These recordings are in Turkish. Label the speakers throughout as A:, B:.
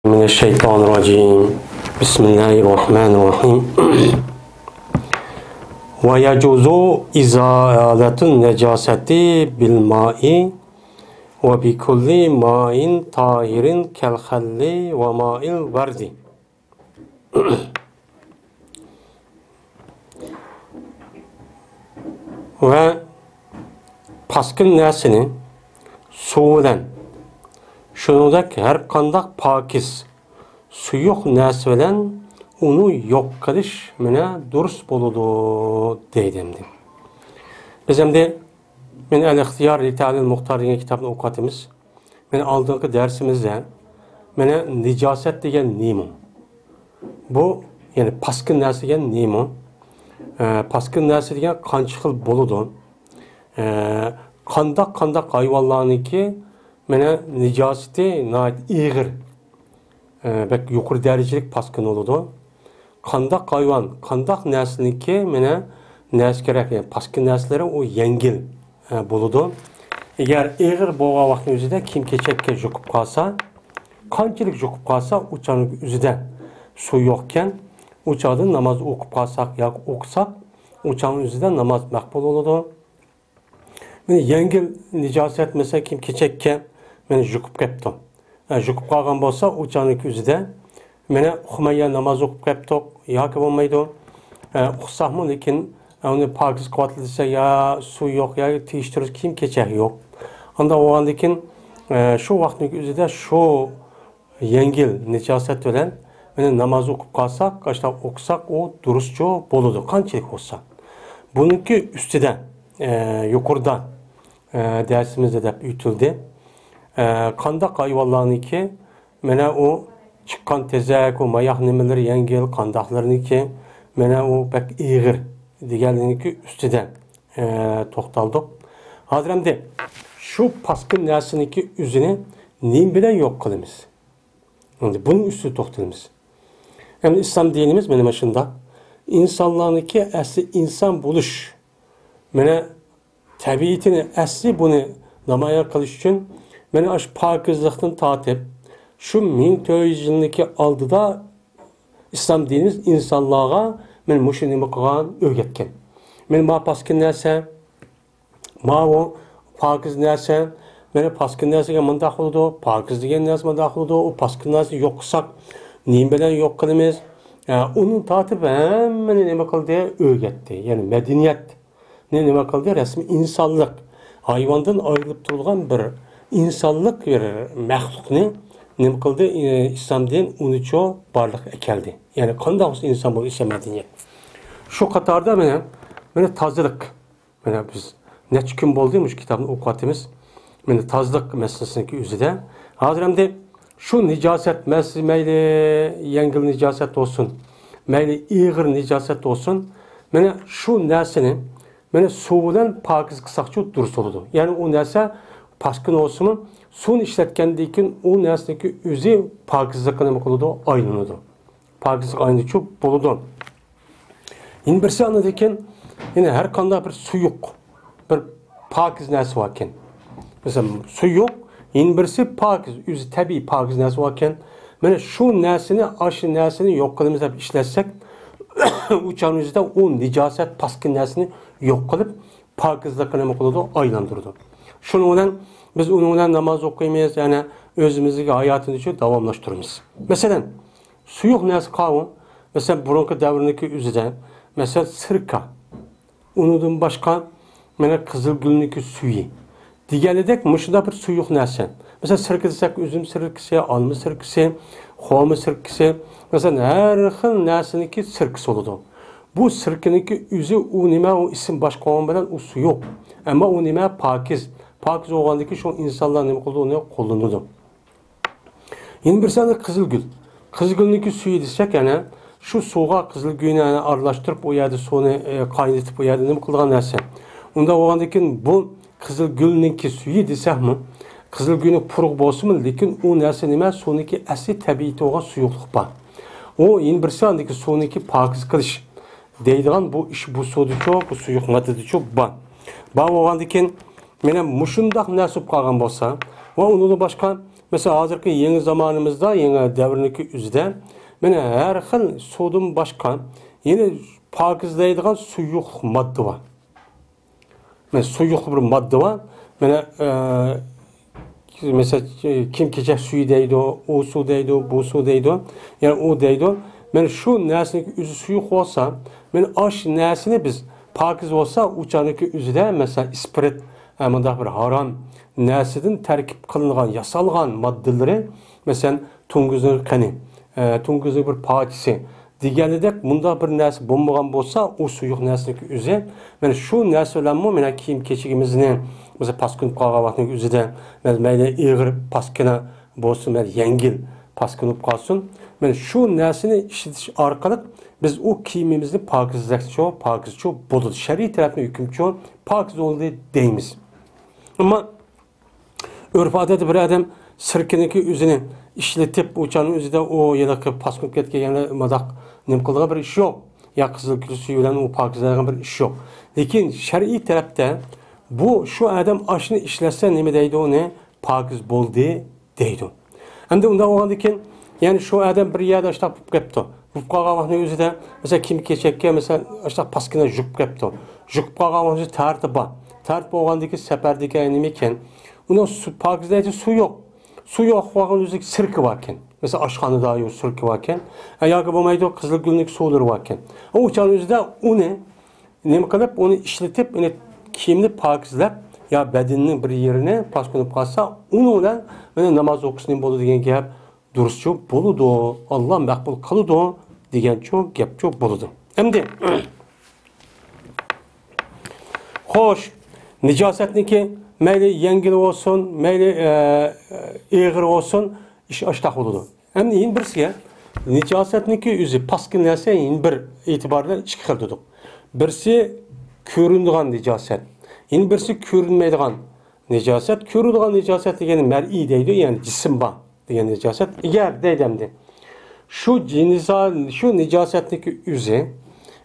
A: Mineşşeytanirracim. Bismillahirrahmanirrahim. Ve yecuzu izaletun necaseti bil ma'i ve bi kulli ma'in tahirin kel halli ve ma'il verdi. Ve paskın nesini suuden şunudek her kandak pakiz suyuq näse bilen onu yok kılış mene durus boludu deydimdi. Biz endi men el-ihtiyar li ta'lil muhtar degan kitapni o'qiyapmiz. Men oldingi darsimizda mene nijoset degan nima? Bu yani paskın narsa degan nima? Paskın narsa degan qancha xil bo'ladi? Qandaq hayvonlarniki mene nijosati nihoyat ig'ir. Bek yuqori darajalik paskın bo'ladi. Qandaq hayvon, qandaq narsaniki mene narsa kerak, yani paskın narsalari u yengil bo'ladi. Agar ig'ir bo'lgan vaqtning o'zida kim kechakka juqib qolsa, qanchalik juqib qolsa, o'chaning o'zida suv yo'qkan, o'chada namoz o'qib qolsak yoki o'qisak, o'chaning o'zida namoz maqbul bo'ladi. Meni yengil nijosat mesela kim kechakka meni juqib qolibdi. Juqib qolgan bo'lsa, o'chaning o'zida meni uxmaya namoz o'qib qolibdi yoki bo'lmaydi. Uxsaqmi, lekin uni pokiz qilsa ya suv yo'q, ya tegishtirish kim kechak yo'q. Unda o'g'andan keyin shu vaqtning o'zida shu yengil nijosat bilan meni namoz o'qib qolsak, qashta o'qisak, u durustcha bo'ladi, qanchalik bo'lsa. Buniki ustida yuqorida dersimizde deb yutildi. Qandaq hayvonlarniki mana u chiqqan tezak, u mayoq nimalar yengil, qandaqlarniki mana u bak ig'ir deganligi ustida to'xtaldik. Hozir endi shu paskın narsaniki o'zini nim bilan yo'q qilamiz. Endi buning ustida to'xtalamiz. Endi islom dinimiz mana shunda insonlarniki asli inson bo'lish, mana tabiatini asli buni namoyon qilish uchun mana shu pokizlikdan tortib shu 1400 yilniki oldida islom dinimiz insonlarga men mushu nima qilgan o'rgatgan. Men ma paskın narsa, ma o pokiz narsa, meni paskın narsaga mundaq bo'ladi, pokiz degan narsa mundaq bo'ladi, u paskın narsa yo'q qilsak, nima bilan yo'q qilamiz? Uni tortib hammani nima qildi? O'rgatdi. Ya'ni madaniyat nima qildi? Rasmiy insonlik, hayvondan ayrilib turgan bir insonlik bir maxluqni nima qildi? Islom din unicho barliq keldi. Ya'ni qanday bo'lsa inson bo'lsa madaniyat. Shu qatorda mana tozalik. Mana biz necha kun bo'ldi shu kitobni o'qiyapmiz. Mana tozalik masalasini o'zida. Hozir endi shu nijosat masalasi mayli yengil nijosat olsun, mayli ig'ir nijosat olsun, mana shu narsani mana suv bilan pokiz qilsaqchi durust bo'ladi. Ya'ni u narsa paskın olsun, suvni ishlatgandan keyin u narsaniki o'zi pokizlikka nima qiladi? Aylanadi. Pokizlik aylanuvchi bo'ladi. Endi birsi andan keyin yine her qanday bir suyuq, bir pokiz narsa bor ekan. Masalan, suyuq, endi birsi pokiz, o'zi tabiiy pokiz narsa bor ekan. Mana shu narsani, aşı narsani yo'q qilamiz deb ishlatsak, uçağın o'zida u nijosat paskın narsani yo'q qilib, pokizlikka nima qiladi? Aylantiradi. Şunun bilan biz onun bilan namoz o'qiymiz, ya'ni o'zimizning hayotimizni davomlashtiramiz. Masalan, suyuq narsa qavun, masalan, burungi davrniki o'zida, masalan, sirka. Undan boshqa mana qizilgulniki suyi. Deganidek, mushunda bir suyuq narsa. Masalan, sirka desak, üzüm sirkisi, olma sirkisi, xoma sirkisi, masalan, har xil narsaniki sirkisi bo'ladi. Bu sirkiniki o'zi u nima, u ism boshqa olgan bilan u suyuq. Ama o nima pokiz. Pokiz olgandaki şu insanlar nima qildi? Uni qo'llanadi. Endi bir sani qizilgul. Qizilgulniki suyi desek, yana shu suvga qizilgulni aralashtirib, o yerda suvni qaynatib, o yerda nima qilgan narsa. Unda olgandan bu qizilgulniki suyi desakmi, qizilgulni puruq bo'lsin, lekin u narsa nima? Suvniki asli tabiiy olgan suyuqlik bor. O endi bir saniki suvniki pokiz qilish deydigan bu ish bu suvdicho, bu suyuq moddadicho bor. Bağ olgandan keyin mena mushundaq nasib qolgan bo'lsa va undan boshqa mesela hazırki yeni zamanımızda, yeni devrindeki üzde, mene her xil sudun başka, yine pakizlaydigan suyuq madde var. Mesela suyuq bir madde var. Mesela kim keçek suyu deydi, o su deydi, bu su deydi, yani o deydi. Yani şu nersindeki üzü suyu olsa, yani aş nersini biz pakiz olsa uçanıki üzüde mesela ispirit, bir haram nersidin terkip kılıngan, yasalgan maddeleri, mesela tunguzun kanı, tunguzun bir pakisi, diğerledek bunda bir nersi bombagan bolsa o suyuq nersindeki üzü, yani şu nersilenme, yani kiyim keçigimizin mesela paskınıp kalgan vaxtın üzüde, mesela iğir paskına bolsun, yengil paskınıp kalsın. Yani şu nersini işitiş arkalık biz o kiyimimizni pakizço boludu. Şer'i tarafına hükümço pakiz oldu deymiz. Ama örf adeti bir adam sirkiniki üzünü işletip uçanın üzüde o yedaki paskınıp ketken madak nemkılığa bir iş yok. Ya kızıl gül suyu bilen o pakizlerden bir iş yok. Lekin şer'i tarafta bu şu adam aşını işletse neme deydi o ne? Pakiz boldu deydi. Hem de onda o halde yani şu adam bir yerde işte bu kaptı. Bu kağıtın üzerinde mesela kim keçekke mesela işte paskına jup kaptı. Jup kağıtın üzerinde tartıba. Tartıp oğandaki seferdeki aynımken onun su pakizleyici su yok. Su yok kağıtın üzerinde sirki varken. Mesela aşkanı daha yok sirki varken. Ayağı bulmaydı kızıl gülünük su olur varken. O uçağın üzerinde onu ne kadar onu işletip onu kimli pakizlep ya bedeninin bir yerine paskınıp kalsa onu olan namaz okusunun bolu degen gap duruşçu boludu. Allah makbul kılıdı degen çok gap çok boludu. Endi hoş nicasetniki meyli yengil olsun, meyli iğir olsun iş aştaq boludu. Endi yin birsiga nicasetniki üzü paskin nelse yin bir itibarla iki xil dedik. Birsi köründügan nicaset. Yin birsi körünmeydigan nicaset. Köründügan nicaset degeni mer'i deydi, yani cisim ba degen nicaset. Eğer deydemdi şu nicasetniki üzü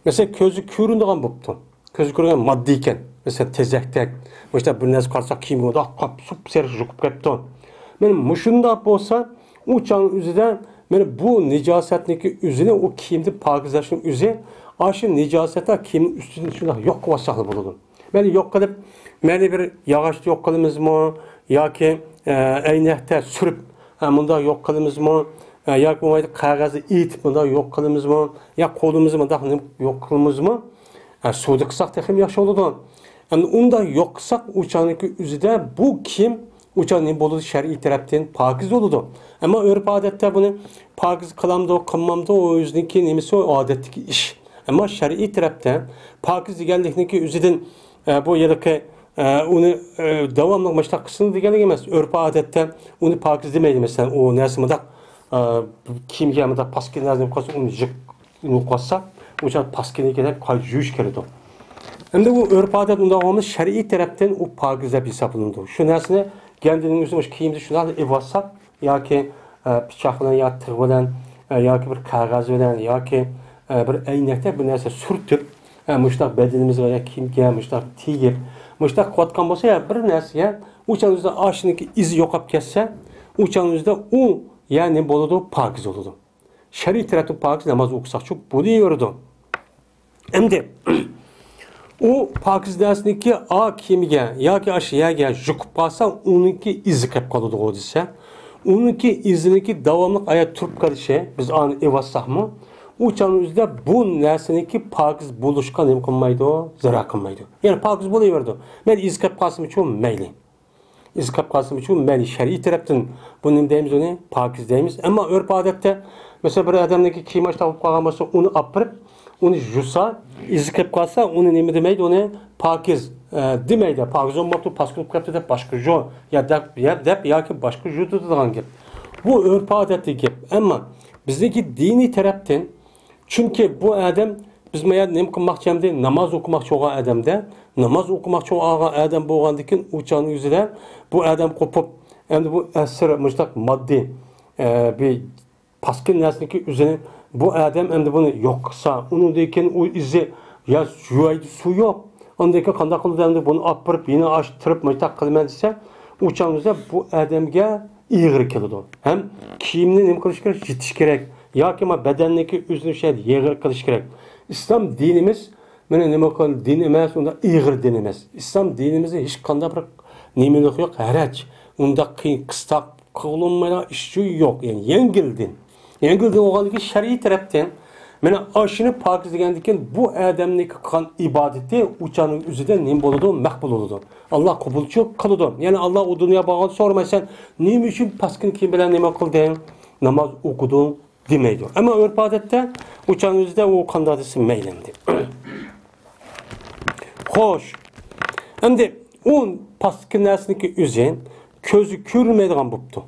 A: mesela közü köründügan boptu. Közü köründügan maddi iken mesela tezektek işte bir narsa qarsak kiyim oda qap sup ser jukup ketdi. Benim muşunda bolsa uçağın üzüden bu nicasetniki üzüne o kiyimdi pakizlaşın üzü aşı nicasete kimin üstünde şuna yok vasahlı bulunur. Yani yok kalıp bir yağaçta yok kalımız mı ya ki eynekte sürüp bunda yok kalımız mı ya ki kağızı it bunda yok kalımız mı ya kolumuzu mu da yok kalımız mı suda kısak tekim yaxşı oldu. Yani onda yok kısak uçağındaki üzüde bu kim uçağın ne bolu şer'i taraftan pakiz oldu. Ama örf adette bunu pakiz kılamda kılmamda o yüzdeki nemisi o adetteki iş. Ama şer'i tarafta pakiz deganlikniki üzüden bu yerdeki onu devamlı maçta kısını deganlik emas. Örf adette onu pakiz demeydi mesela o nersimada kimyamada paskin lazım kalsa onu jık onu koysa uçak paskini kadar kayjuş keledi. Hem de bu örf adet onda olmuş şer'i taraftan o pakizle hesaplandı. Şu nersine kendinin üzerine kiyimde şuna evasap ya ki bıçakla ya tırgılan ya ki bir kağıt bilen ya ki bir eynekte bir narsa sürtüp muştaq bedenimizga ya kiyimga muştaq tegib muştaq qotgan bo'lsa ya bir narsaga o'shaningizda ashniki izi yo'qolib ketsa o'shaningizda u ya'ni bo'ladi pokiz bo'ladi. Shariy tarafdan pokiz namoz o'qisak-chu bo'laveradi. Endi u pokiz narsaniki a kiyimiga yoki ashyaga yuqib qolsa uniki izi qolib qoladi u desa uniki iziniki davomli ayat turib qolishi biz ani evassaqmi uçağınızda bu nerseniki pakiz buluşkan hem kılmaydı o, zarar kılmaydı. Yani pakiz buluyordu. Ben izkap kasım için meyli. İzkap kasım için meyli. Şer'i taraftan bunun deyimiz onu pakiz deyimiz. Ama örf adette mesela bir adamdaki kiymaç tavuk kalması onu apırıp onu jusa izkap kalsa onu ne demeydi onu pakiz demeydi. Pakiz olmadı paskılıp kaptı da başka jo ya da ya ki başka jo tutulan gibi. Bu örf adette gibi. Ama bizdeki dini taraftan çünkü bu adam biz meğer nem kılmakçamda namaz okumak çoğu adamda namaz okumak çoğu adam boğandıkın uçağın yüzüne bu adam kopup hem de bu esir müştak maddi bir paskin nesniki üzerine bu adam hem de bunu yoksa onun deyken o izi ya su yok ondaki kanda kıldı hem de bunu apırıp yine açtırıp müştak kılman ise uçağın yüzüne bu adamga iğir keladi. Hem kiyimni nima qilish kerak? Yetish kerak. Yoki badanniki o'zini yig'ir qilish kerak. İslam dinimiz mana nima qil din emas, unda iğir din emas. İslam dinimizde hech qanday bir nimalik yo'q, haraj. Unda qiyin qistab qilinmaydigan ish yo'q. Yani yengil din. Yengil din bo'lganligi shar'iy tarafdan mana oshini pokiz degandan keyin bu odamniki qilgan ibodati o'chaning o'zida nima bo'ladi? Maqbul bo'ladi. Alloh qabulchi qiladi. Ya'ni Alloh u dunyo bo'lgan so'ramaysan, nima uchun paskin kim bilan nima qilding? Namoz o'qiding demaydi. Ammo urf odatda o'chaning o'zida u qanday desa maylimdi. Xo'sh. Endi u paskin narsaniki o'zi ko'zi ko'rmaydigan bo'pti.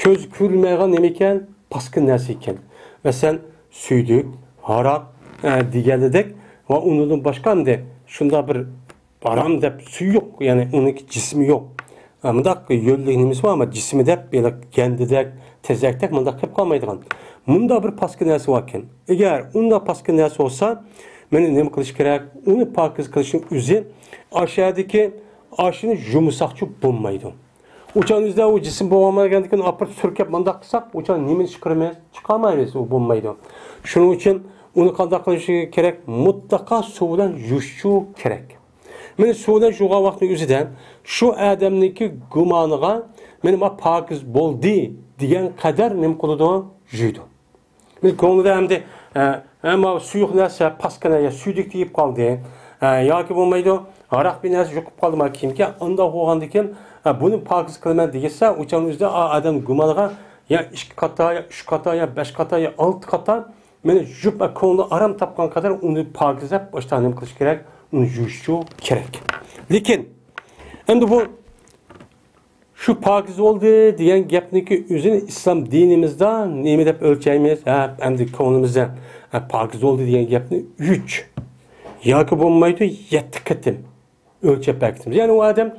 A: Ko'z ko'rmaydigan nima ekan? Paskin narsa ekan. Mesela süydük, harap diğerledek ve onun başka hem de şunda bir haram dep su yok. Yani onun cismi yok. Ama yölliğimiz var ama cismi dep böyle kendi dek, tezek dek bunda hep kalmaydıgan. Bunda bir paskin neresi varken. Eğer onda paskin neresi olsa benim ne kılış gerek? Onu pakiz kılışın üzü aşağıdaki aşını yumuşakçı bulmaydı. Uçağınızda o cisim boğulmadan apır sürkep mandak kısak, uçağın nimin çıkamayız o bulmaydı. Şunun için onu kandak kılışı gerek, mutlaka sudan yuşu gerek. Ben sudan yuğa vakti üzüden şu adamdaki gumanıga benim pakiz boldi diyen kadar nem kılıdı jüydü. Ben konuda hem de ama suyuk neyse paskanaya suyduk deyip kaldı. Ya ki bulmaydı, arak bir neyse yukup kaldı mı kim ki, anda hoğandaki bunu pakiz kılman deyilse, uçağın üzerinde adam gumanıga ya 2 kata, ya 3 kata, ya 5 kata, ya 6 kata meni jup konuda aram tapkan kadar onu pakizlep baştan nem kılış gerek, onu yuşu gerek. Lekin endi bu şu pakiz oldu diyen gapniki özünü İslam dinimizde nemi dep ölçeymiz? Endi konumuzda pakiz oldu diyen gapni 3 yoki bo'lmaydi 7 qitim ölçep bakitimiz. Yani o adam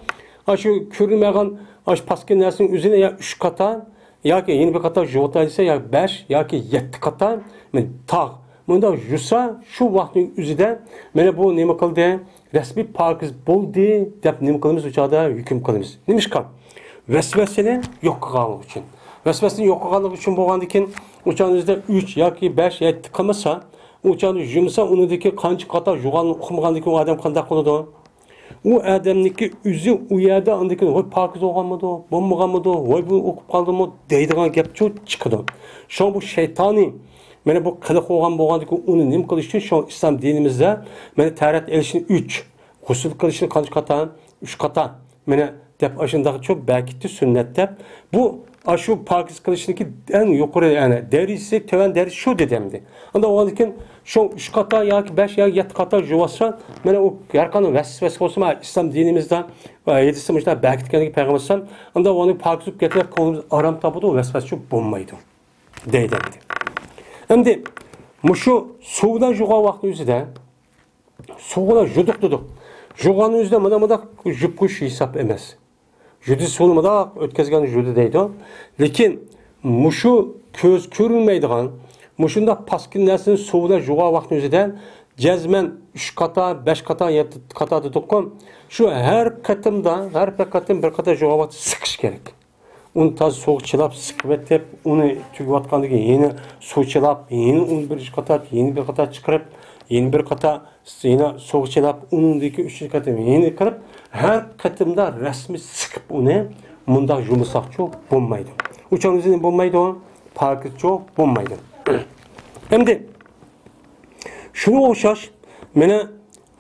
A: şu körülmeyen aş paskin nersin üzerine ya 3 kata ya ki yeni bir kata jotaysa ya 5 ya ki 7 kata men tağ. Bunda yusa şu vaktin üzerinde mene bu nima qildi? Resmi pakiz bo'ldi deb nima qilamiz uçada hüküm qilamiz. Nimişkan? Vesveseni yok qilganlik uchun. Vesveseni yok qilganlik uchun bo'lgandan keyin uçağın üzerinde 3 yoki 5 7 qilmasa, uçağını yumsa unidagi qancha kata yuğanni o'qimagandan keyin o adam qanday qiladi? O adamniki üzü u yerda andaki voy pakiz olganmidi, bo'lmaganmidi, voy bu o'qib qoldimi deydigan gap chiqadi. Shu bu shaytoniy mana bu qiliq bo'lgandan keyin uni nim qilish uchun shu islom dinimizda mana tarat elishni 3, g'usl qilishni qancha qata? 3 qata. Mana deb ashundaqa çok bakitli sünnet deb bu şu pakiz qilishninki en yuqori yani derisi töven derisi şu dedimdi. Anda o keyin şu 3 kata yoki 5 yoki 7 kata juvasa mana o har qanday vasvasa bo'lsa islom dinimizda yedisi mujda bakitganligi payg'ambar sallam anda onu pakiz bo'lib ketib ko'nglimiz aram topadi, o vasvasa bo'lmaydi deydi. Endi mushu suvdan jugan vaqti o'zida suvga juduq dedik. Juganın o'zida mana jupqush hisob emas. Judi suvmada o'tkazgan judi deydi. Lekin mushu ko'z ko'rilmaydigan mushunda paskin narsani suvda jugan vaqti o'zida jazman 3 kata, 5 kata, 7 kata dedik-ku. Shu har qatimda, har bir qatim bir qata jugan vaqti siqish kerak. Uni taz soğuk çılap sıkıp etip, onu tügüvatkandığı yeni su çılap, yeni un bir kata, yeni bir kata çıkarıp, yeni bir kata yine soğuk çılap, unundaki 3. katı yeni kırıp, her katımda resmi sıkıp onu, bunda yumuşakçı bulmaydı. Uçağın üzerinde bulmaydı o, pakizçi bulmaydı. Hem de, şunu oşaş, mene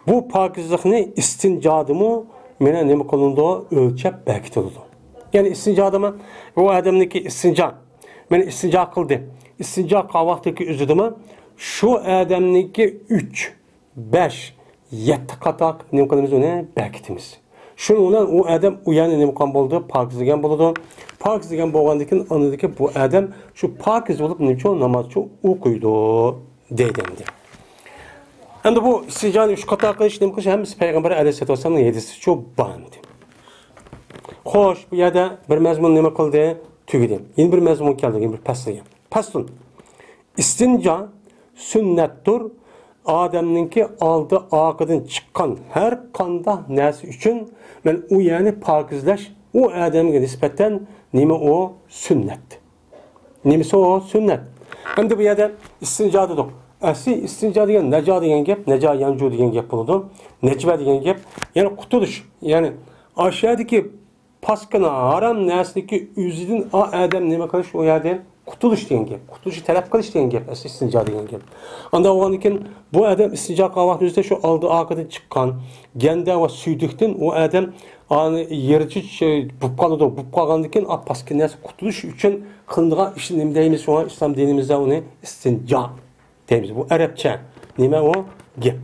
A: bu pakizlikini istincadımı, mene ne mi kolunda ölçep belki de oldu. Yani istinca adamı, o adamdaki istinca, ben istinca kıldı. İstinca kavaktaki üzüdümü, şu adamdaki 3, 5, 7 katak ne kadar ona bekitimiz. Şununla o adam uyanı ne kadar oldu, pakizligen buldu. Pakizligen boğandaki anıdaki bu adam şu pakiz olup ne çok namazçı okuydu dedemdi. Hem de bu istincanın 3 katak kılış ne kadar hem Peygamber Aleyhisselatü Vesselam'ın 7'si çok bağımdı. Xo'sh, bu yerda bir mazmun nima qildi? Tugidi. Yeni bir mazmun keldi, yeni bir pasliga. Paslun. İstinca sünnettir. Adamninki aldı aqıdan chiqqan har qanday narsa uchun men u yani pakizlash o adamga nispeten nima o sünnet. Nimisi o sünnet. Hem de bu yerda istinja dedik. Asli istinja degan najo degan gap, najo yanju degan gap bo'ladi. Najva degan gap, ya'ni qutulish. Ya'ni aşağıdaki paskana haram narsaniki o'zidan odam nima qilish u yerdan qutulish degan gap. Qutulishni talab qilish degan gap, asli istinjo degan gap. Unda o'g'an ekan bu odam istinjo qilgan vaqtida shu oldi orqadan chiqqan ganda va suydikdan u odam ani yerchi bo'lib qoladi. Bo'lib qolgandan keyin paskana narsa qutulish uchun qilinadigan ishni nima deymiz? Shunga islom dinimizda uni istinjo deymiz. Bu arabcha. Nima u gap?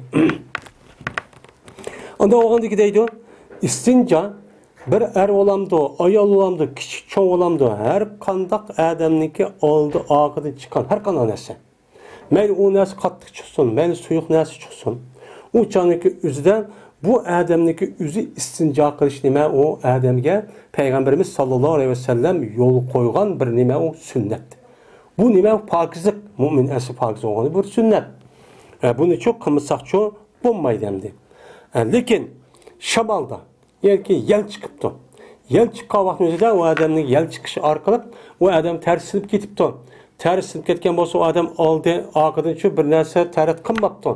A: Unda o'g'andiki deydi, istinjo bir er olamdı, ayol olamdı, küçük çoğ olamdı. Her kandak adamniki oldu ağıdan çıkan her kan anası. Meyli o nesi katlık çıksın, meyli suyuk nesi çıksın. O caniki üzüden bu adamniki üzü istinca kılış nime o adamge Peygamberimiz sallallahu aleyhi ve sellem yolu koygan bir nime o sünnet. Bu nime pakizlik, mümin esi pakiz olanı bir sünnet. Bunu çok kımırsak çoğu bulmaydı hem de. Lakin şabalda yerki yel çıkıptı. Yel çıkkan vaxtımızda o adamın yel çıkışı arkalıp o adam tersinip ketipti. Tersinip ketken bolsa o adam aldı arkadan şu bir narsa tarat qınmaptı.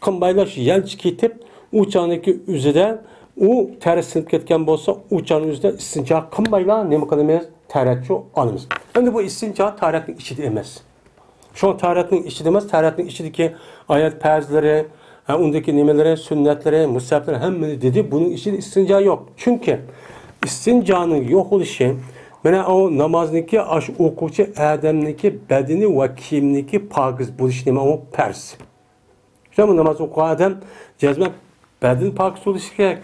A: Qınbaylaş yel ketip uçağındaki üzüde o tersinip ketken bolsa uçağın üzüde istinca qınbayla nima qilamiz? Taratçı alımız. Endi bu istinca taratning içide emas. Şu taratning içide emas, taratning içideki ayet perzleri ondaki nimeleri, sünnetleri, musafirleri hemmini dedi. Bunun içinde istinca yok. Çünkü istincanın yok oluşu, bana o namazniki aş okuvchi adamniki bedeni ve kiyimniki pakiz buluş nima o pers. İşte bu namaz okuyan adam cezme beden pakiz buluş gerek.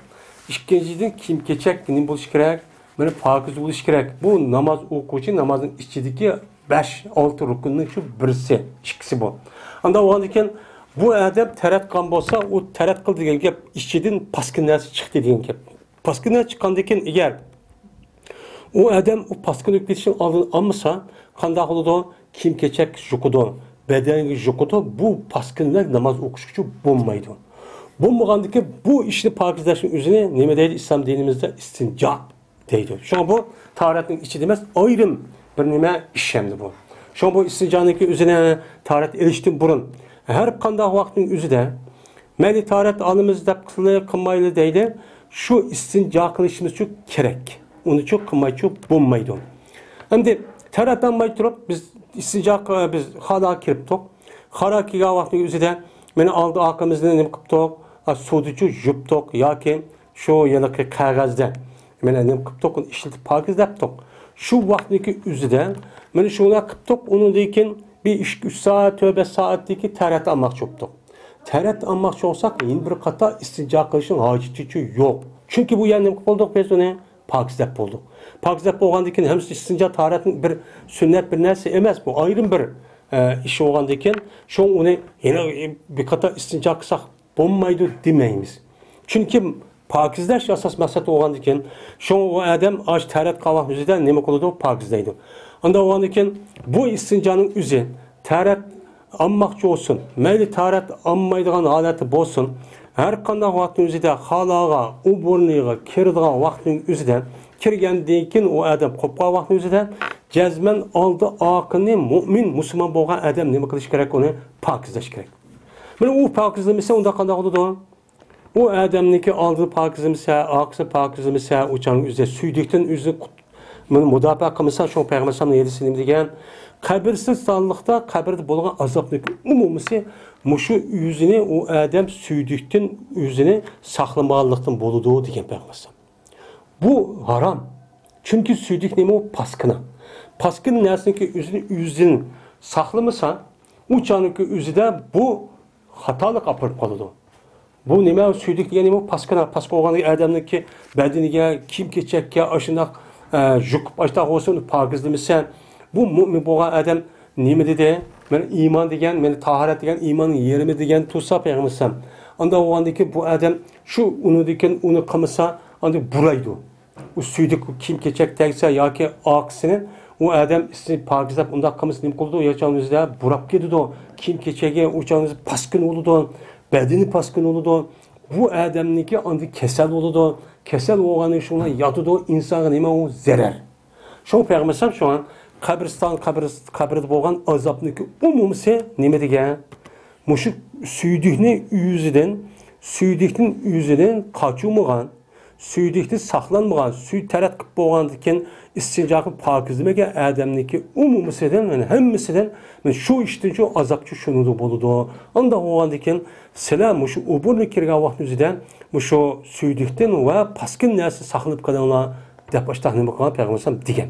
A: İkinciden kim keçek nima buluş gerek? Bana pakiz buluş gerek. Bu namaz okuvchi namazın içindeki 5-6 rukunun şu birisi, ikisi bu. Anda o andiken bu adam tarat qilgan bo'lsa, u tarat qildi degan gap ichidan paskin narsa chiqdi degan gap. Paskin narsa chiqqandan keyin agar u adam u paskin o'tkazishni oldin olmasa, qanday qiladi? Kiyim kechak juqidi, badaniga juqidi, bu paskinlar namoz o'qish uchun bo'lmaydi. Bo'lmagandan keyin bu ishni pokizlashning o'zini nima deydi islom dinimizda? Istinjo deydi. Shu bu taratning ichida emas, ayrim bir nima ish hamdi bu. Shu bu istinjoniki o'zini tarat elishdan burun her kandak vaktin üzüde meli tarat alımız da kılmaylı deydi. Şu istinca kılışımız çok gerek. Onu çok kılmayı çok bulmaydı. Hem de tarattan maytırıp biz istinca biz hala kiriptik. Hala kiga vaktin üzüde beni aldı arkamızdan ne kıptık? Suducu juptuk ya ki şu yanaki kağızda beni ne kıptık? İşletip pakiz yaptık. Şu vaktindeki üzüde beni şuna kıptık. Onun deyken bir 3 saat, 5 saatdeki tarat almak çoktu. Tarat almak olsak yine bir kata istinca kılışın haceti yok. Çünkü bu yani bulduk biz onu pakizlep bulduk. Pakizlep olgandaki hem istinca taratın bir sünnet bir nerse emez bu ayrım bir iş olgandaki şu onu yine bir kata istinca kılsak bulmaydı demeyimiz. Çünkü pakizlash asas maqsad olgandaki şu o adam aç tarat qilgan o'zida nima qiladi? Pakizlaydi. Anda olgandaki bu istincanın üzü tarat almakçı olsun. Meyli tarat almaydigan haleti bolsun. Her qanday vaqtning o'zida xalaga, u burniga kiradigan vaqtning o'zida kirgandan keyin o adam qopqa vaqtning o'zida jazman oldi oqini mu'min musulmon bo'lgan adam nima qilish kerak? Uni pokizlash kerak. Mana u pokizlamasa unda qanday bo'ladi? O adamniki aldı pakizlamasa, oqisi pokizlamasa, o'chaning o'zida suydikdan o'zi mudofaa qilmasa, shu payg'ambarimiz yedisini degan kabirsiz sağlıkta kabirde bulunan azaplık umumisi muşu yüzünü o adam süydükten yüzünü saklamalıktan buluduğu diyen peygamber. Bu haram. Çünkü süydük neymi o paskına. Paskının nersindeki yüzünü saklamasa uçanınki yüzüde bu hatalık apırıp kalıdı. Bu neymi süydük diyen neymi o paskına. Paskı olanı adamdaki bedeniga kim keçekke aşınak jukup aştak olsun pakizlemişsen bu mümin bo'lgan adam nima dedi? Men iymon degan, men tahorat degan iymonning yerimi degan tursa payg'ambar. Unda o'g'andiki bu adam shu uni degan uni qilmasa, unda buraydi. U suydik kim kechak tegsa yoki oqsini u adam isni pokizlab unda qilmasa nima qildi? Yachaningizda burab ketdi. Kim kechagi o'changiz paskin bo'ldi, badani paskin bo'ldi. Bu adamniki unda kasal bo'ldi. Kesel olğanı şuna yatıdı o insana nima o zarar. Şu peygamber şu an kabirde bolgan azapniki umumsi nima degan? Muşu süydükni yüzüden kaçılmagan, süydükni saqlanmagan, süy tarat qilib bolgandikin istinjaqı pakizlimeге adamniki umumisidan, yani hemmisidan şu işten şu azapçı şunu boludu. Onda bolgandikin sizlar muşu uburni kirgan vaqtingizda muşu süydükten va paskin narsa saqlanib qolinglar deb başta nima qilgan payg'ambar degan.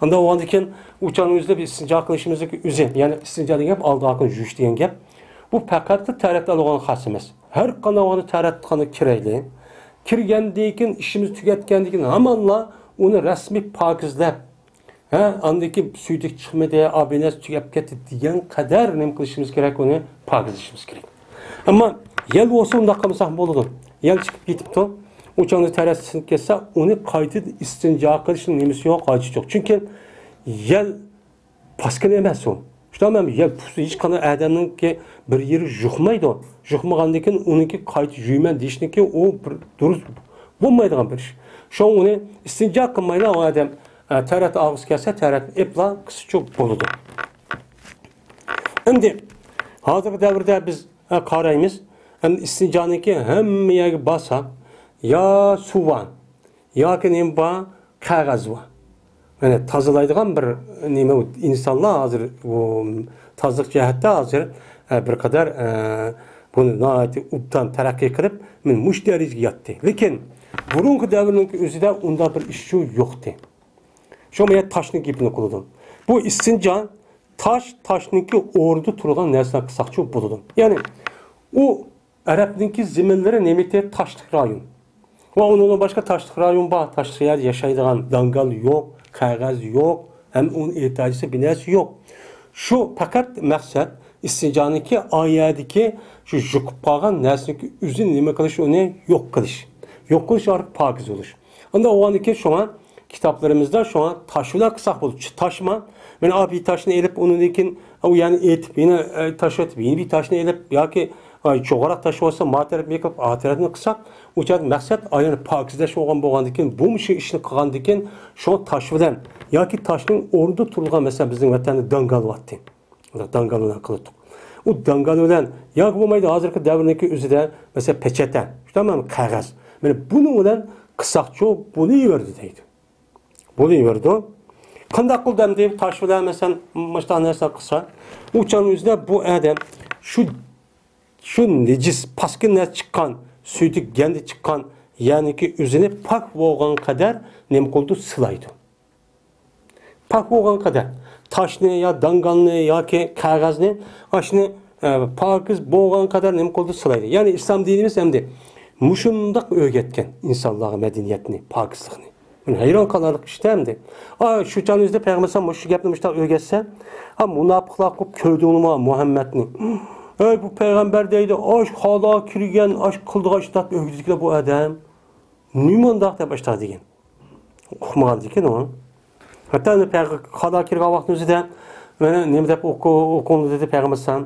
A: Onda bolgandikin uçanımızda bir istinja qilishimizdagi o'zi, ya'ni istinja degan gap aldıqni yuvish degan gap. Bu faqat taratda olgan xas emas. Har qanday taratqani kirayli. Kirgandan işimiz tugatgandan hamanla onu rasmiy pokizlab, andaki suydik chiqmadi, abinas tugab ketdi degan qadar nima qilishimiz kerak, uni pokizlashimiz kerak. Ammo yel bo'lsa unda qilmasak bo'ladi. Yel chiqib ketibdi. O'chani tarasini kelsa, uni qayta istinjo qilishning nimasi yo'q, hojati yo'q. Chunki yel paskin emas u. Tamam, yel hech qanday odamningki bir yeri juqmaydi. Juqmagandan keyin uniki qayta yuyman deyishniki u bir durust bo'lmaydigan bir ish. Şu onu istinja qilmaydi odam tarat og'iz kelsa, tarat epla qischoq bo'ladi. Endi hozirgi davrda biz qaraymiz, istinjoniki hamma yerga basa, yo suvan, yoki nima qog'oz va. Yani tozalaydigan bir nima insonlar hozir bu tozalik jihatda hozir bir qadar bunu nihoyat ubdan taraqqiy qilib, men mush darajaga yetdi. Lekin burungi davrning o'zida unda bir ish yo'qdi. Shu men toshni gapini qildim. Bu istinja toshniki o'rda turgan narsa qilsaqchi bo'ladi. Ya'ni u Arabniki ziminlari nemete toshlik rayon. Va undan boshqa toshlik rayon bor, toshlik yer yashaydigan dangal yo'q, qog'oz yo'q, ham uning ehtiyojisi binasi yo'q. Shu faqat maqsad istinjoniki oyadiki shu yuqib qolgan narsaniki o'zini nima qilish, uni yo'q qilish. Yo'q qilish orqali pokiz bo'lish. Unda o'g'aniki shuna kitoblarimizda shuna toshlar qilsak bo'ladi. Toshma, men abi toshni elib unikin u ya'ni etib, yine tashatib, yine bir toshni elib yoki cho'g'roq tosh bo'lsa, matarib qilib atiratni qilsak, o'chad maqsad ayni pokizlash bo'lgandan keyin bu ishni qilgandan keyin shu tosh bilan yoki toshning o'rnida turgan, masalan bizning vatanda dangal vatdi. Dangallar qildik. U dangal bilan yo'q bo'lmaydi, hozirgi davrniki o'zida masalan pechatan, tamam qog'oz. Mana buni bilan qisaqchi bo'laverdi deydi. Bo'laverdi. Qanday qildim deb tosh bilan masalan mashta narsa qilsa, o'chani o'zida bu odam şu necis paskinlar çıkan, suydik kendi çıkan, yani ki özüne pak boğan kadar nem koldu sılaydı. Pak boğan kadar taşını ya dangalını ya ki kağızını aşını pakiz boğan kadar nem koldu sılaydı. Yani İslam dinimiz hem de muşundak öğretken insanların medeniyetini, pakizliğini. Yani hayran kalarlık işte hem de. Şu canınızda Peygamber muşu yapmışlar öğretse, münafıklar kup köydü olma Muhammed'ni. Bu peygamber deydi, aş hala kirgen, aş kıldığa iştat ögüzükle bu adam. Nüman dağda başladı deyin. Okumalı deyin o. Hatta hala kirgen vaxtınızı da, ne deyip okunu dedi peygamber sen.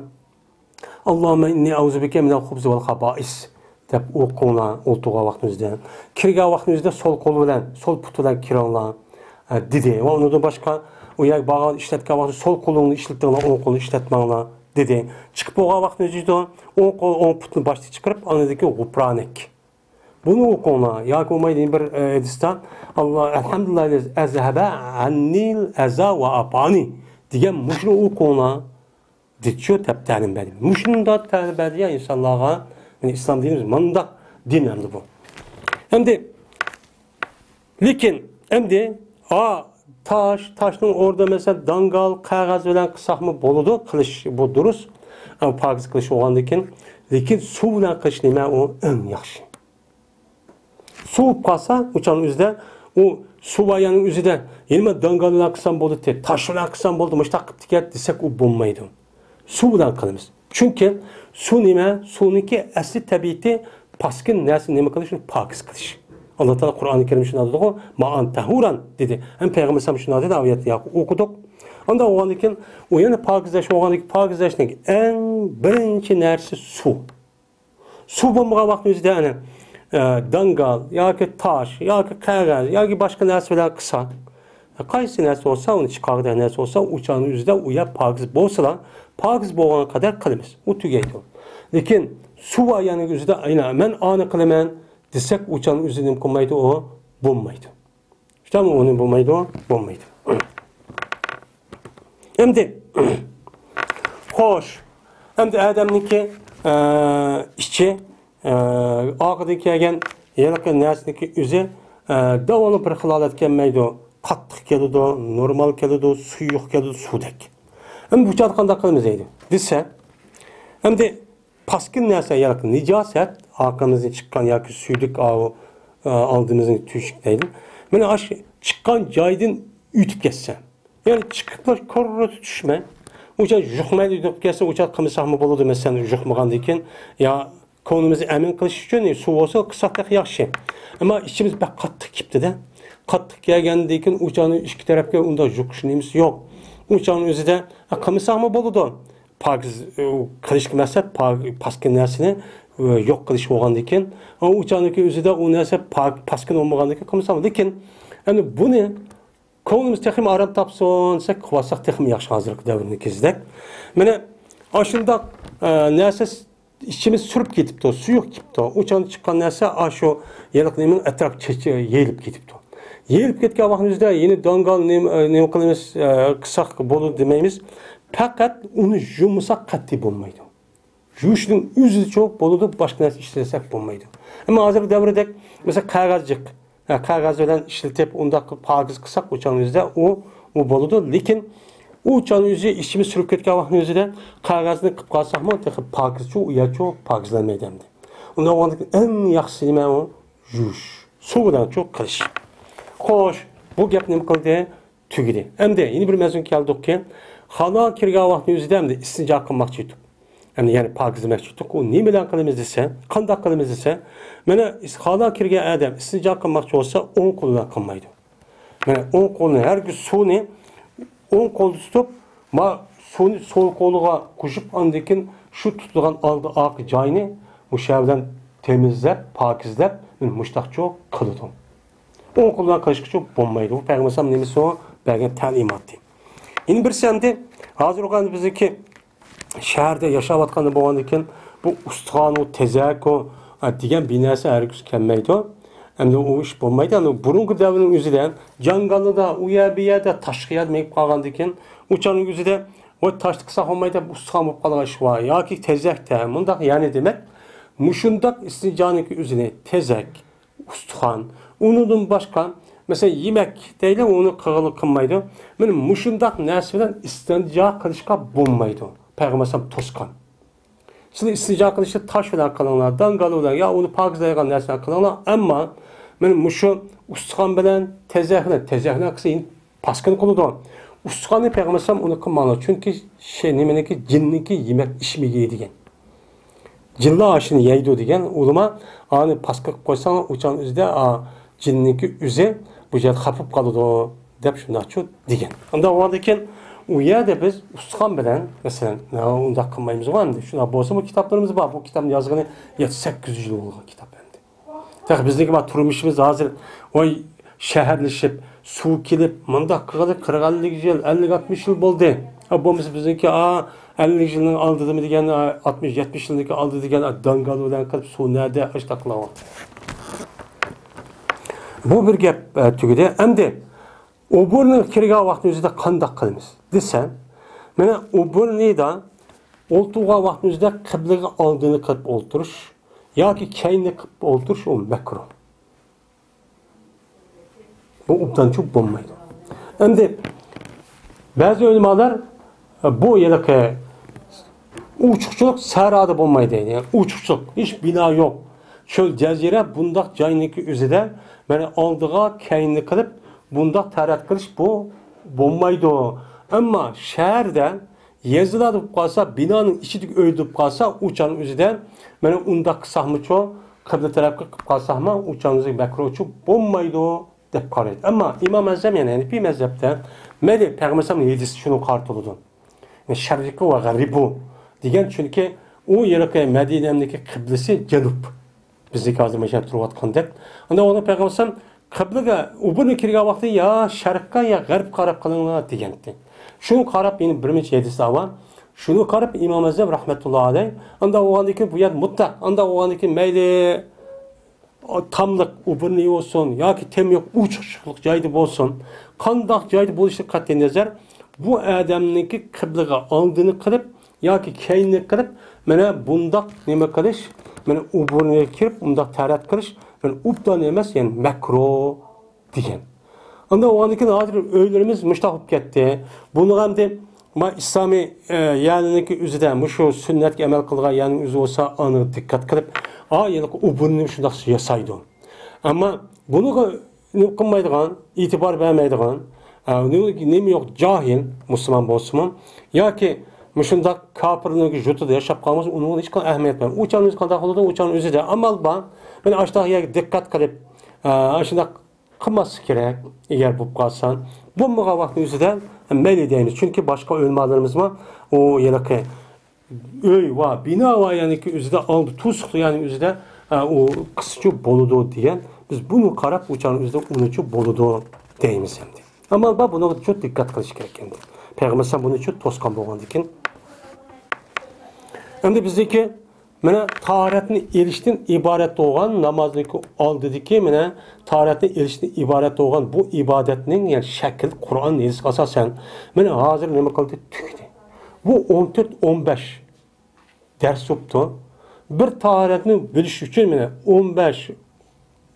A: Allahümme inni auzubike minel xubzi vel xabais. Deyip okuna oltuğa vaxtınızı da. Kirgen vaxtınızı da sol kolu bilen, sol putudan kiranla dedi. Onu da başka, o yer bağı işletken vaxtı sol kolunu işlettiğinle, on kolunu işletmenle dedi. Çıkıp oğa vaxtınızda on putunu başta çıkarıp anadaki gupranek. Bunu okuna ya olmaydı bir edistan Allah elhamdülillah ezhebe annil eza ve abani diyen muşunu okuna diyor teptanim benim. Muşunun da tepedi ya insanlığa yani İslam dinimiz manda din hem bu. Hem de lekin hem de taşның orada mesela dangal, qog'oz bilan qilsak mı bo'ladi, qilish bu durust. Pokiz qilish bo'lgandan keyin, lekin suv bilan qilish nima u eng yaxshi. Suv qolsa, o'chaning o'zida u suv ayaning o'zida nima dangal bilan qilsam bo'ladi, tosh bilan qilsam bo'ladi, mushtaq qilib tikat desak u bo'lmaydi. Suv bilan qilamiz. Chunki suv nima? Suvniki asli tabiati paskin narsa nima qilish, pokiz qilish. Allah Teala Kur'an-ı Kerim şuna dedi o, ma'an tahuran dedi. Hem Peygamber Sam şuna dedi, ayeti okuduk. Onda o andakin, o yani pakizleşmek en birinci nersi su. Su bulmağa vaxtımızda yani, dangal yoki tosh yoki qog'oz yoki boshqa narsalar qilsak, qaysi narsa olsa, uni chiqargan narsa olsa, uçağın yüzüde uya pakiz bo'lsa, pakiz bo'lgan qadar qilamiz. U tugaydi. Lekin suv ayani yüzüde ayna men ani qilaman desak, uçağın yüzüden qilmaydi, o bo'lmaydi. İşte onu bo'lmaydi, o bo'lmaydi. Endi xo'sh, endi odamniki ichi og'ida kelgan yaqin narsaniki o'zi davomli bir xil holat kelmaydi. Qattiq keladi, normal keladi, suyuq keladi, suvdek. Endi bu joyda qanday qilamiz deydi. Desa, endi paskin narsa yoki nijosat orqamizdan chiqqan yoki suydik oldimizdan tushik deydi. Mana shu chiqqan joydan o'tib ketsa, ya'ni chiqib korro tushmay, o'sha yuqmaydi deb kelsa, o'sha qilmasaqmi bo'ladi, masalan, yuqmagandan keyin yo ko'nglimizni amin qilish uchun suv olsa qisqaroq yaxshi. Ammo ichimiz bak qattiq ketdi-da. Qattiq kelgandan keyin uçağın ikki tarafga unda yuqishimiz yo'q. Uçağın o'zida qilmasaqmi bo'ladi. Pakiz qilish maqsad paskin narsani yo'q qilish bo'lgandan keyin, uçağniki o'zida u narsa paskin bo'lmagandan keyin qilmasaqmi. Lekin endi buni ko'nglimiz texim aram topsin, qilsak texim yaxshi hozirgi davrni kezdek. Mana ashundaq narsa içimiz sürüp ketibdi, suyuq ketibdi. Uçağın chiqqan narsa shu yeliqning atrofga yeyilib ketibdi. Yeyilib ketgan vaqtimizda yeni dangal nima qilamiz, qisaq bo'ladi demaymiz. Faqat uni yumsaq qat'iy bo'lmaydi. Yuvishning o'zi cho'q bo'ladi, boshqa narsa ishlasak bo'lmaydi. Ammo hozirgi davrdek, mesela qog'ozjiq, qog'oz bilan ishlatib, undaq pakiz qilsak uçağımızda o bo'ladi. Lekin uçağın o'zi ishimiz surib ketgan vaqtimizda qog'ozni qilib qolsakmi, pakiz cho'q, uyacho pakizlanmaydi endi. Unda eng yaxshisi nima u? Yuvish. Suv bilan cho'q qilish. Xo'sh, bu gap nima qildi? Tugidi. Endi yeni bir mavzu keldikki, xona kirgan vaqtning o'zida endi istinjo qilmoqchi edik. Endi ya'ni pokizlamoqchi edik. U nima bilan qilamiz desa, qanday qilamiz desa, mana xona kirgan odam istinjo qilmoqchi bo'lsa, o'ng qo'ldan qilmaydi. Mana o'ng qo'lni hargiz suvni o'ng qo'lda tutib, suvni so'l qo'liga qo'shib, undan keyin shu tutilgan oldi oq joyni musha bilan temizlab, pokizlab, mushtaqcho qiladi. O'ng qo'ldan qilishga bo'lmaydi. Bu payg'ambar nimasi o bergan ta'limot. Endi birsi endi hozir o'qan bizniki shaharda yashayotganda bo'lgandan keyin bu ustixon, tezak degan binasi hargiz kelmaydi. Endi u ish bo'lmaydi. Endi burungi davrning o'zida jangalida, u yerda tashqiyat meyib qolgandan keyin uçanın o'zida o toshni qilsa olmaydi, ustixon bo'lib qolgan ish bor yoki tezakda. Bundaq ya'ni demak, mushundaq istinjoniki o'zini tezak, ustixon, undan boshqa mesela yemek deyli, onu qilmaydi. Mana mushundaq narsa bilan istinjo qilishga bo'lmaydi. Payg'ambar to'sqan. Sizlar istinjo qilishni tosh bilan qilinglar, dangal bilan yo uni pokizlaydigan narsa qilinglar, ammo mana mushu ustixon bilan tezakni qilsa paskin qiladi. Ustixonni payg'ambar uni qilmanglar, chunki nimaniki jinniki yemek ishmiga degan. Jinlar ashini yeydi degan ulama ani pasqa qilib qo'ysang, o'chan o'zida jinniki o'zi bu yer xafib qoladi deb shunday degan. Unda o'rdakin u yerda biz ustixon bilan masalan unda qilmaymiz endi. Shuna bo'lsa bu kitoblarimiz bor. Bu kitobni yozgani 800 yil bo'lgan kitob endi. Tabii bizdeki turmuşimiz hazır oy şehirleşip suv kelib mundaq qilib 40 yil, 50-60 yil bo'ldi. Bu bizdeki 50 yilning oldida degan 60-70 yillik oldi degan dangal bilan qilib suv nerede ashtaqlab. Bu bir gap tugidi. Endi oburning kirgan vaqtimizda qanday qilamiz desa, mana oburnida o'ltirgan vaqtimizda qiblaga oldini qilib o'ltirish yoki keyinni qilib o'ltirish u makruh. Bu obdan çok bo'lmaydi. Endi ba'zi ulamolar bu yiliqi uchuqchilik sarada bo'lmaydi. Yani uchuqchilik, hiç bina yok. Çöl jazira bundaq joyniki o'zida mana oldiga keyinni qilib bundaq tarat qilish bu bo'lmaydi. Ammo shaharda yeziladi deb qolsa, binoning ichida o'ydib qolsa, uçanın o'zida mana undaq qilsaqmicho, qibla tarafga qilib qolsaqmi, uçanimiz makruhchi bo'lmaydi deb qaraydi. Ammo Imom Azam yani Hanifiy mazhabda mayli payg'ambar hadisi shuni qartiladi. Sharqi va g'arbi degan, chunki u yerga Madinamdagi qiblasi janub. bizdeki hozir mana turayotgandek. Unda onu Peygamber qiblaga ubuni kirgan vaqtda ya sharqqa ya g'arb qarab qilinglar degandi. Shuni qarab meni bir necha hadis var. Şunu qarab İmam Azam rahmetullah alayh. Unda o'g'andiki bu yer mutlaq. Unda o'g'andiki mayli tamliq ubuni olsun yoki tem yo'q uchiqchiqlik joyda bo'lsin. Qandoq joyda bo'lishi qat'iy nazar bu odamniki qiblaga oldini qilib yoki keynini qilib mana bundoq nima qilish, mana ubuniga kirib bundoq tarat qilish, mana ubdan emas, ya'ni makruh degan. Unda o'g'andiki hozir o'ylarimiz mushtaq bo'lib ketdi. Buni ham deb ma İslami ya'niniki o'zida shu sunnatga amal qilgan ya'ni o'zi bo'lsa uni diqqat qilib, yani ubunni shundoq yasaydi. Ammo buni nima qilmaydigan, e'tibor bermaydigan, nima yo'q jahil musulmon bo'lsin yoki shundoq kofirning jutida yashab qolmas, uni hech qanday ahamiyat bermaydi. O'chani o'zi qanday qiladi, o'chani o'zida amal bor. Mana ashtaga diqqat qilib, shundoq qilmaslik kerak. Eğer bu qalsan, bu vaqtning o'zida mayli deymiz. Chunki boshqa o'lmalarimiz bor. O yanaki öy va bino va yaniki o'zida oldi to'siq ya'ni o'zida o qischu bo'ladi degan. Biz buni qarab o'chani o'zida unuchu bo'ladi deymiz endi. Ammo buni juda diqqat qilish kerak endi. Payg'ambar buni juda to'sqan bo'lgan ekan. Endi bizdeki mana tahoratni elishdan iborat bo'lgan namozniki oldidagi mana tahoratni elishdan iborat bo'lgan bu ibodatning yani shakl Qur'on hadis asosan mana hozir nima qildi tugdi. Bu 14-15 ders o'tdi. Bir tahoratni bilish uchun mana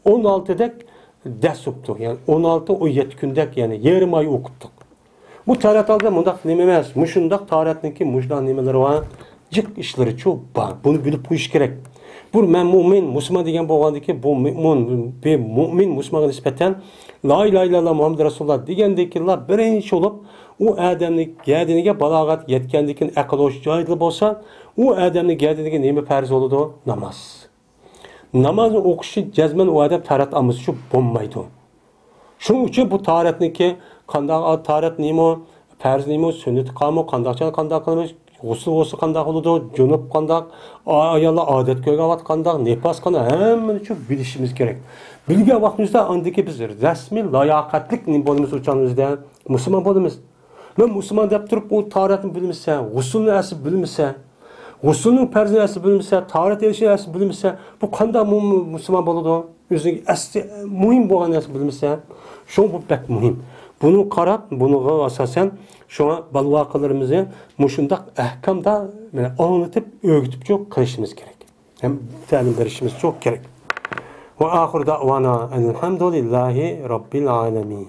A: 15-16 dak ders o'tdi. Yani 16-17 kundak yani yarım ay o'qitdik. Bu tahorat oldi bundaq nima emas. Mushundaq tahoratniki mujdan nimalari var. Cık işleri çok var. Bunu bilip bu iş gerek. Bu men mümin, Müslüman degen bo'lgandiki, bu mümin Müslüman'a nispeten la ilahe illallah Muhammed Resulullah degendekiler birinchi olup o adamning gadiniga balog'at yetgandikin aql o'sh joyida bo'lsa, u adamning gadiniga nima farz bo'ladi? Namoz. Namozni o'qishi jazman u odam tarat olmasa shu bo'lmaydi. Shuning uchun bu taratniki qanday tarat nima, farz nima, sunnat qilmi, qanday qilmish G'usl bo'lsa qanday bo'ladi, junub qanday, ayollar odat ko'rgan vaqt qanday, nefas qanday, hammani shu bilishimiz kerak. Bilgan vaqtimizda andiki biz rasmiy layoqatlik bo'lamiz o'chanimizda musulmon bo'lamiz. Men musulmon deb turib u tahoratni bilmasa, g'uslni asli bilmasa, g'uslning farzini asli bilmasa, tahorat elishni asli bilmasa, bu qanday musulmon bo'ladi? O'ziga asli muhim bo'lgan narsa bilmasa, shu bu pek muhim. Bunu qarab, bunu asasen şuna balvaqalarımızı muşundaq ahkamda anlatıp, öğütüp çok qilishimiz gerek. Hem ta'lim berishimiz çok gerek. Ve ahir da'vana elhamdülillahi rabbil alamin.